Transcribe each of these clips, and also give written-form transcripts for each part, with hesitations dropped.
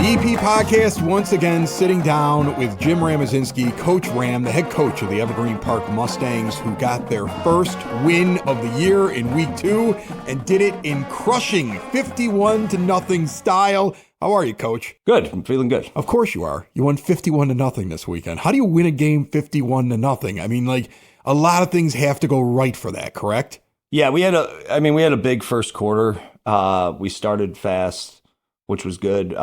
EP Podcast once again sitting down with Jim Ramazinski, Coach Ram, the head coach of the Evergreen Park Mustangs, who got their first win of the year in week 2 and did it in crushing 51-0 style. How are you, Coach? Good. I'm feeling good. Of course you are. You won 51-0 this weekend. How do you win a game 51-0? I mean, like, a lot of things have to go right for that, correct? Yeah, we had a big first quarter. We started fast, which was good.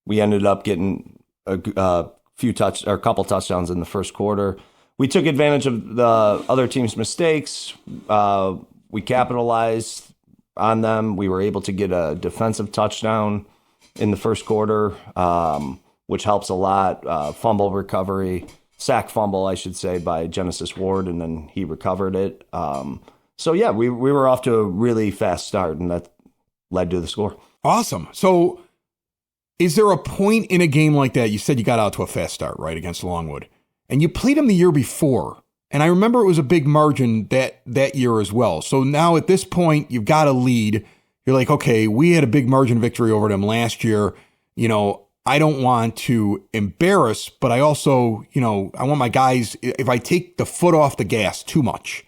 We ended up getting a couple touchdowns in the first quarter. We took advantage of the other team's mistakes. We capitalized on them. We were able to get a defensive touchdown in the first quarter, which helps a lot. Fumble recovery, sack fumble, I should say, by Genesis Ward, and then he recovered it. So yeah, we were off to a really fast start, and that led to the score. Awesome. So is there a point in a game like that? You said you got out to a fast start, right, against Longwood, and you played them the year before. And I remember it was a big margin that year as well. So now at this point, you've got a lead. You're like, okay, we had a big margin victory over them last year. You know, I don't want to embarrass, but I also, I want my guys, if I take the foot off the gas too much,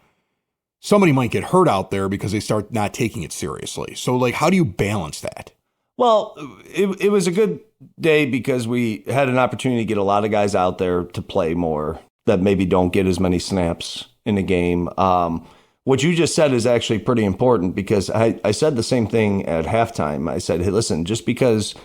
somebody might get hurt out there because they start not taking it seriously. So, like, how do you balance that? Well, it was a good day because we had an opportunity to get a lot of guys out there to play more that maybe don't get as many snaps in the game. What you just said is actually pretty important because I said the same thing at halftime. I said, hey, listen, just because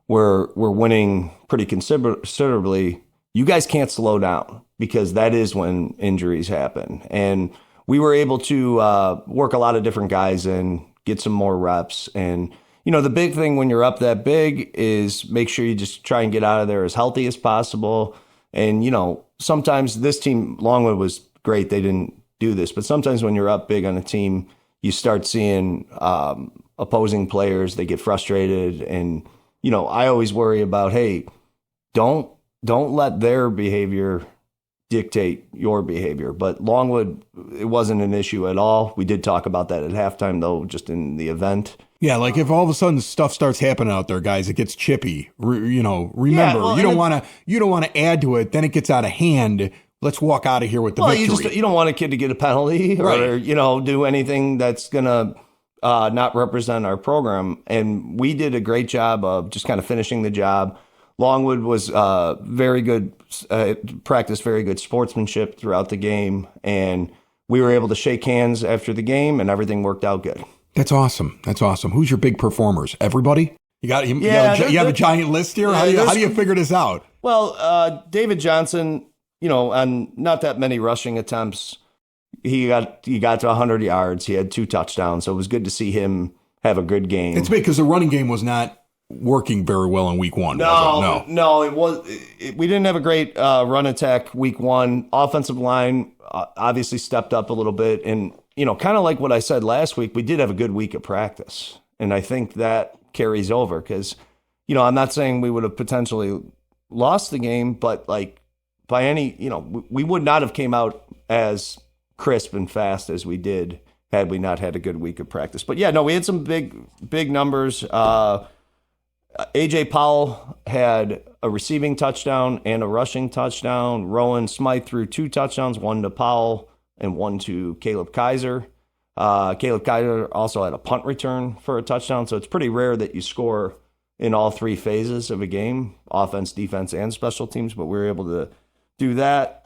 we're winning pretty considerably, you guys can't slow down because that is when injuries happen. And we were able to work a lot of different guys and get some more reps. And, the big thing when you're up that big is make sure you just try and get out of there as healthy as possible. And, sometimes this team, Longwood was great. They didn't do this. But sometimes when you're up big on a team, you start seeing opposing players. They get frustrated. And, I always worry about, hey, don't let their behavior dictate your behavior. But Longwood, it wasn't an issue at all. We did talk about that at halftime, though, just in the event. Yeah, like if all of a sudden stuff starts happening out there, guys, it gets chippy. Remember, you don't want to add to it. Then it gets out of hand. Let's walk out of here with the victory. You don't want a kid to get a penalty or do anything that's gonna not represent our program. And we did a great job of just kind of finishing the job. Longwood was very good, practiced very good sportsmanship throughout the game, and we were able to shake hands after the game, and everything worked out good. That's awesome. Who's your big performers? Everybody? You have a giant list here? How do you figure this out? Well, David Johnson, on not that many rushing attempts, he got to 100 yards. He had 2 touchdowns, so it was good to see him have a good game. It's big because the running game was not working very well in week 1. No, it was. We didn't have a great run attack week 1. Offensive line obviously stepped up a little bit, and kind of like what I said last week, we did have a good week of practice, and I think that carries over because I'm not saying we would have potentially lost the game, but like by any we would not have came out as crisp and fast as we did had we not had a good week of practice. But yeah, no, we had some big numbers. AJ Powell had a receiving touchdown and a rushing touchdown. Rowan Smythe threw 2 touchdowns, 1 to Powell and 1 to Caleb Kaiser. Caleb Kaiser also had a punt return for a touchdown. So it's pretty rare that you score in all 3 phases of a game, offense, defense, and special teams, but we were able to do that.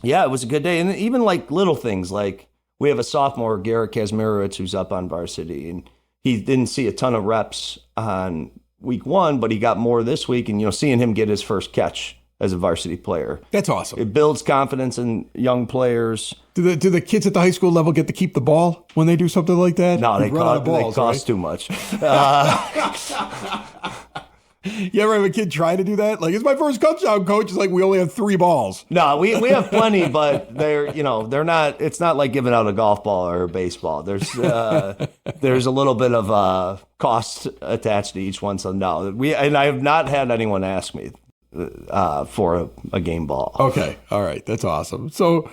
It was a good day. And even like little things, like we have a sophomore, Garrett Kazmirowicz, who's up on varsity, and he didn't see a ton of reps on week 1, but he got more this week. And, seeing him get his first catch as a varsity player. That's awesome. It builds confidence in young players. Do the kids at the high school level get to keep the ball when they do something like that? No, they cost too much. You ever have a kid try to do that? Like, it's my first touchdown, coach. It's like, we only have 3 balls. No, we have plenty, but they're not, it's not like giving out a golf ball or a baseball. There's a little bit of cost attached to each one. So no, I have not had anyone ask me for a game ball. Okay. All right. That's awesome. So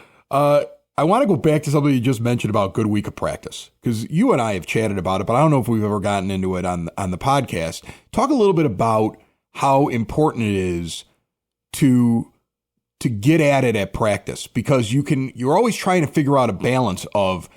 I want to go back to something you just mentioned about good week of practice, because you and I have chatted about it, but I don't know if we've ever gotten into it on the podcast. Talk a little bit about how important it is to get at it at practice, because you're always trying to figure out a balance of,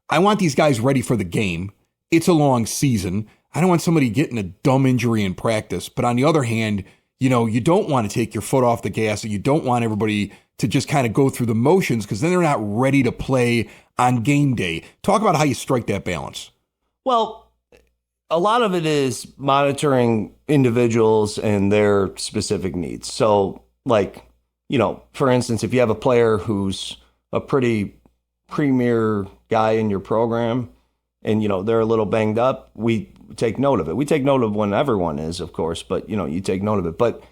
I want these guys ready for the game. It's a long season. I don't want somebody getting a dumb injury in practice. But on the other hand, you don't want to take your foot off the gas, and you don't want everybody to just kind of go through the motions, because then they're not ready to play on game day. Talk about how you strike that balance. Well, a lot of it is monitoring individuals and their specific needs. So, like, for instance, if you have a player who's a pretty premier guy in your program and, they're a little banged up, we take note of it. We take note of when everyone is, of course, but, you take note of it. But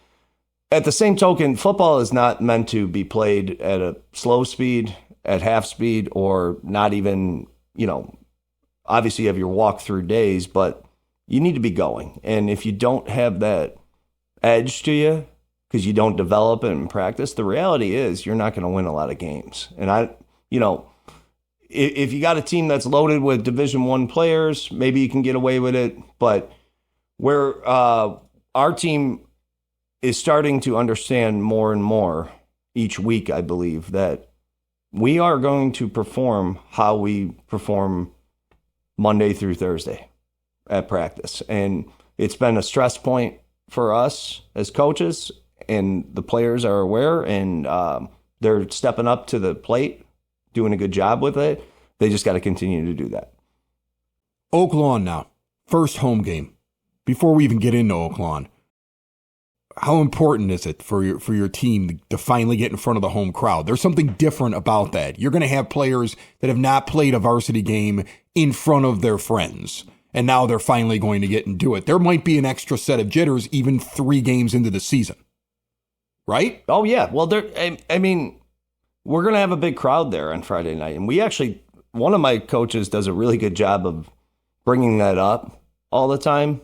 at the same token, football is not meant to be played at a slow speed, at half speed, or not even, obviously you have your walk-through days, but you need to be going. And if you don't have that edge to you, because you don't develop it in practice, the reality is you're not going to win a lot of games. And if you got a team that's loaded with Division I players, maybe you can get away with it. But where our team is starting to understand more and more each week, I believe, that we are going to perform how we perform Monday through Thursday at practice. And it's been a stress point for us as coaches, and the players are aware, and they're stepping up to the plate, doing a good job with it. They just got to continue to do that. Oak Lawn now, first home game. Before we even get into Oak Lawn, how important is it for your team to finally get in front of the home crowd? There's something different about that. You're going to have players that have not played a varsity game in front of their friends, and now they're finally going to get and do it. There might be an extra set of jitters even 3 games into the season, right? Oh, yeah. Well, we're going to have a big crowd there on Friday night, and one of my coaches does a really good job of bringing that up all the time.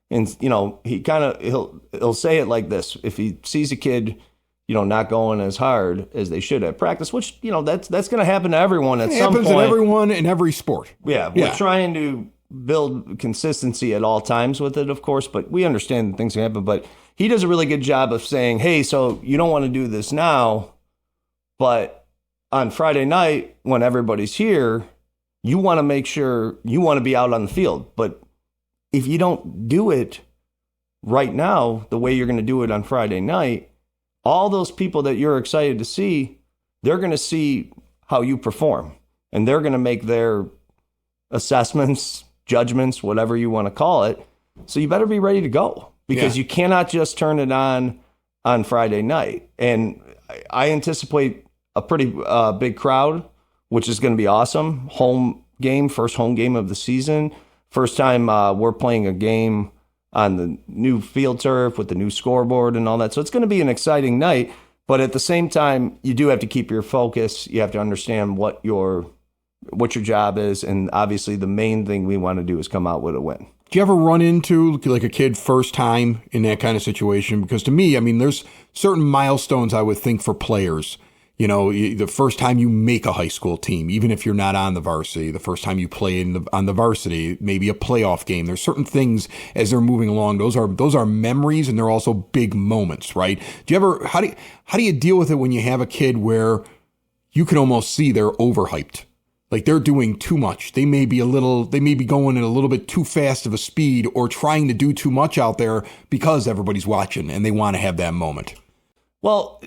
And, he'll say it like this. If he sees a kid, not going as hard as they should at practice, which, that's going to happen to everyone at some point. It happens to everyone in every sport. Yeah. We're trying to build consistency at all times with it, of course, but we understand things can happen. But he does a really good job of saying, hey, so you don't want to do this now, but on Friday night when everybody's here, you want to make sure you want to be out on the field. But if you don't do it right now, the way you're going to do it on Friday night, all those people that you're excited to see, they're going to see how you perform, and they're going to make their assessments, judgments, whatever you want to call it. So you better be ready to go, because you cannot just turn it on Friday night. And I anticipate a pretty big crowd, which is going to be awesome. Home game, first home game of the season. First time we're playing a game on the new field turf with the new scoreboard and all that. So it's going to be an exciting night. But at the same time, you do have to keep your focus. You have to understand what your job is. And obviously, the main thing we want to do is come out with a win. Do you ever run into like a kid first time in that kind of situation? Because to me, there's certain milestones I would think for players. The first time you make a high school team, even if you're not on the varsity, the first time you play on the varsity, maybe a playoff game. There's certain things as they're moving along. Those are memories, and they're also big moments, right? How do you deal with it when you have a kid where you can almost see they're overhyped? Like they're doing too much. They may be going at a little bit too fast of a speed, or trying to do too much out there because everybody's watching and they want to have that moment. Well,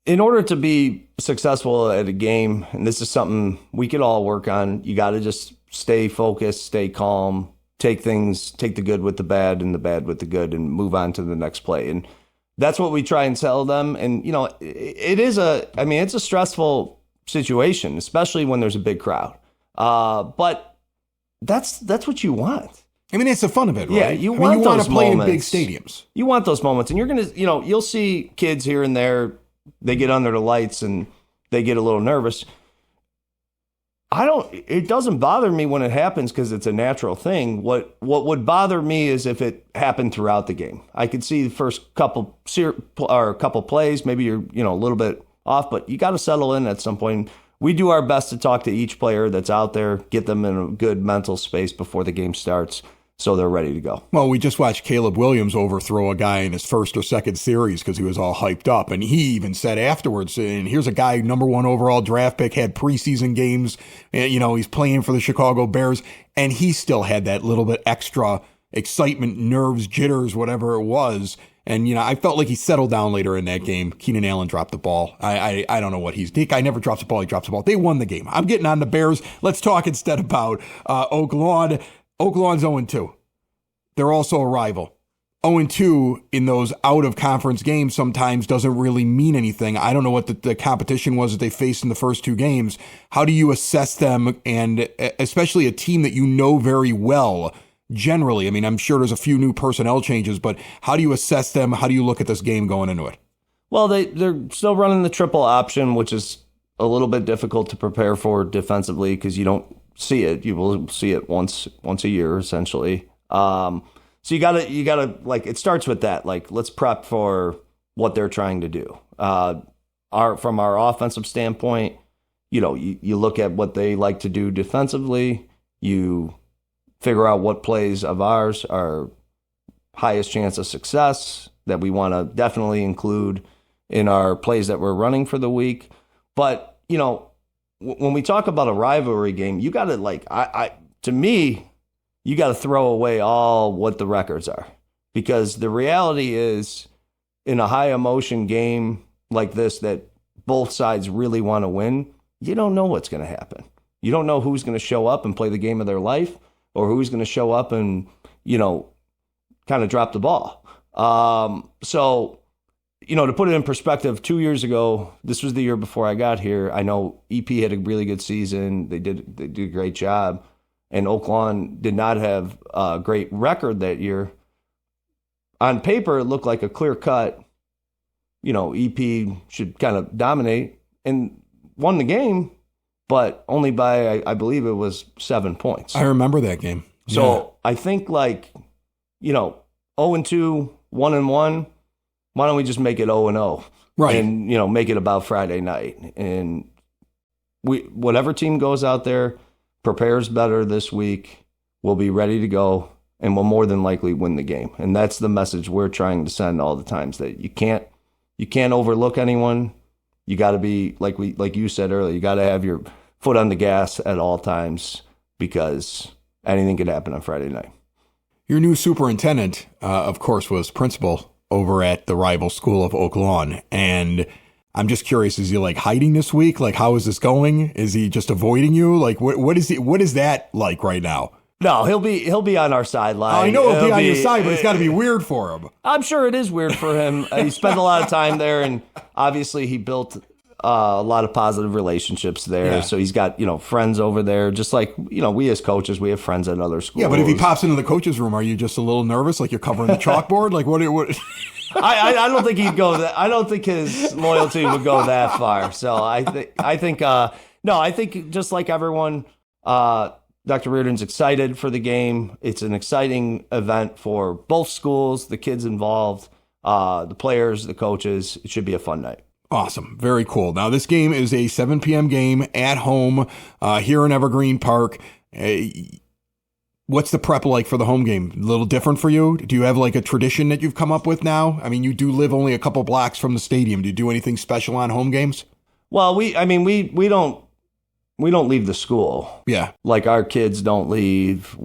in order to be successful at a game, and this is something we could all work on, you got to just stay focused, stay calm, take the good with the bad and the bad with the good, and move on to the next play. And that's what we try and tell them. And, it's a stressful situation, especially when there's a big crowd. But that's what you want. That's the fun of it, right? Yeah, you want to play in big stadiums. You want those moments, and you're going to, you'll see kids here and there. They get under the lights and they get a little nervous. It doesn't bother me when it happens, because it's a natural thing. What would bother me is if it happened throughout the game. I could see the first couple plays, maybe you're, a little bit off, but you got to settle in at some point. we do our best to talk to each player that's out there, get them in a good mental space before the game starts so they're ready to go. Well, we just watched Caleb Williams overthrow a guy in his first or second series because he was all hyped up. And he even said afterwards, and here's a guy, number 1 overall draft pick, had preseason games, and, he's playing for the Chicago Bears, and he still had that little bit extra excitement, nerves, jitters, whatever it was. And, I felt like he settled down later in that game. Keenan Allen dropped the ball. I don't know what the guy never drops the ball. He drops the ball. They won the game. I'm getting on the Bears. Let's talk instead about Oak Lawn. Oak Lawn's 0-2. They're also a rival. 0-2 in those out-of-conference games sometimes doesn't really mean anything. I don't know what the competition was that they faced in the first 2 games. How do you assess them, and especially a team that you know very well generally? I mean, I'm sure there's a few new personnel changes, but how do you assess them? How do you look at this game going into it? Well, they're still running the triple option, which is a little bit difficult to prepare for defensively because you don't see it. You will see it once a year, essentially. So you gotta like, it starts with that. Like, let's prep for what they're trying to do. From our offensive standpoint, you look at what they like to do defensively. You figure out what plays of ours are highest chance of success that we want to definitely include in our plays that we're running for the week. But, when we talk about a rivalry game, you got to to me, you got to throw away all what the records are, because the reality is in a high emotion game like this that both sides really want to win, you don't know what's going to happen. You don't know who's going to show up and play the game of their life or who's going to show up and, kind of drop the ball. So, to put it in perspective, 2 years ago, this was the year before I got here. I know EP had a really good season. They did a great job. And Oak Lawn did not have a great record that year. On paper, it looked like a clear cut, EP should kind of dominate and won the game, but only by, I believe it was 7 points. I remember that game. So I think 0-2, 1-1, why don't we just make it 0-0? Right. And, make it about Friday night. And whatever team goes out there, prepares better this week, we'll be ready to go, and we'll more than likely win the game. And that's the message we're trying to send all the times, that you can't overlook anyone. You got to be, like you said earlier, you got to have your foot on the gas at all times, because anything could happen on Friday night. Your new superintendent, of course, was principal over at the rival school of Oak Lawn. And I'm just curious, is he hiding this week? How is this going? Is he just avoiding you? What is that like right now? No, he'll be on our sideline. I know he'll be on your side, but it's got to be weird for him. I'm sure it is weird for him. He spent a lot of time there, and obviously he built a lot of positive relationships there. Yeah. So he's got, friends over there, just like, we as coaches, we have friends at other schools. Yeah, but if he pops into the coach's room, are you just a little nervous, like you're covering the chalkboard? What? I don't think he'd go that. I don't think his loyalty would go that far. So I think just like everyone, Dr. Reardon's excited for the game. It's an exciting event for both schools, the kids involved, the players, the coaches. It should be a fun night. Awesome. Very cool. Now, this game is a 7 p.m. game at home here in Evergreen Park. What's the prep like for the home game? A little different for you? Do you have a tradition that you've come up with now? I mean, you do live only a couple blocks from the stadium. Do you do anything special on home games? Well, we don't leave the school. Yeah. Our kids don't leave.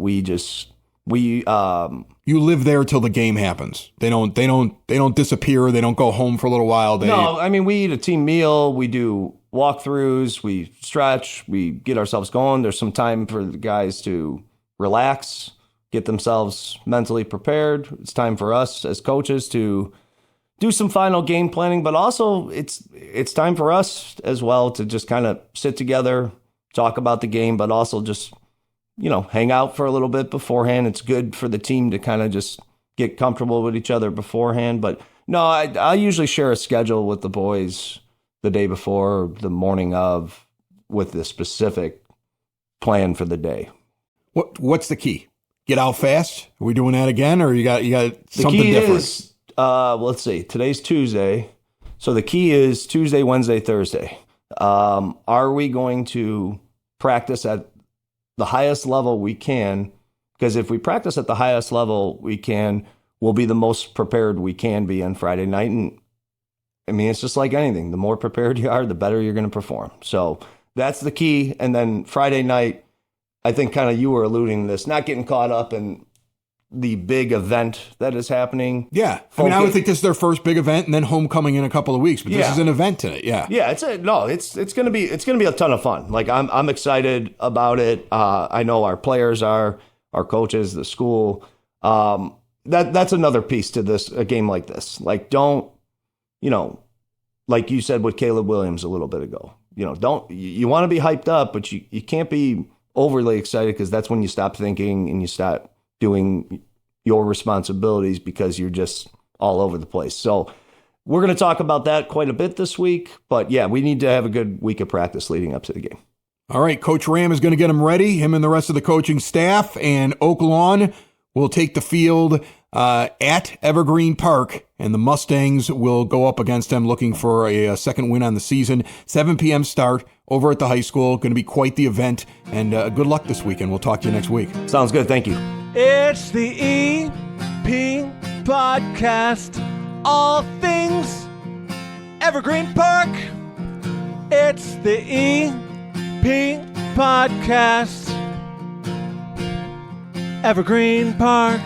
You live there till the game happens. They don't disappear. They don't go home for a little while. We eat a team meal. We do walkthroughs. We stretch. We get ourselves going. There's some time for the guys to relax, get themselves mentally prepared. It's time for us as coaches to do some final game planning, but also it's time for us as well to just kind of sit together, talk about the game, but also just hang out for a little bit beforehand. It's good for the team to kind of just get comfortable with each other beforehand. But no, I usually share a schedule with the boys the day before, or the morning of, with the specific plan for the day. What's the key? Get out fast? Are we doing that again, or you got something different? The key is, let's see, today's Tuesday. So the key is Tuesday, Wednesday, Thursday. Are we going to practice at the highest level we can? Because if we practice at the highest level we can, we'll be the most prepared we can be on Friday night. And I mean, it's just like anything. The more prepared you are, the better you're going to perform. So that's the key. And then Friday night, I think kind of you were alluding to this, not getting caught up in the big event that is happening. Yeah. I mean, I would think this is their first big event and then homecoming in a couple of weeks, but this is an event today. Yeah. Yeah. It's going to be a ton of fun. Like I'm excited about it. I know our players are, our coaches, the school. That's another piece to this, a game like this. Like, don't, like you said with Caleb Williams a little bit ago, you want to be hyped up, but you can't be overly excited, because that's when you stop thinking and you start doing your responsibilities because you're just all over the place. So we're going to talk about that quite a bit this week, but yeah, we need to have a good week of practice leading up to the game. All right. Coach Ram is going to get him ready, him and the rest of the coaching staff, and Oak Lawn will take the field at Evergreen Park, and the Mustangs will go up against them looking for a second win on the season. 7 p.m. start over at the high school. Going to be quite the event, and good luck this weekend. We'll talk to you next week. Sounds good. Thank you. It's the EP Podcast. All things Evergreen Park. It's the EP Podcast. Evergreen Park.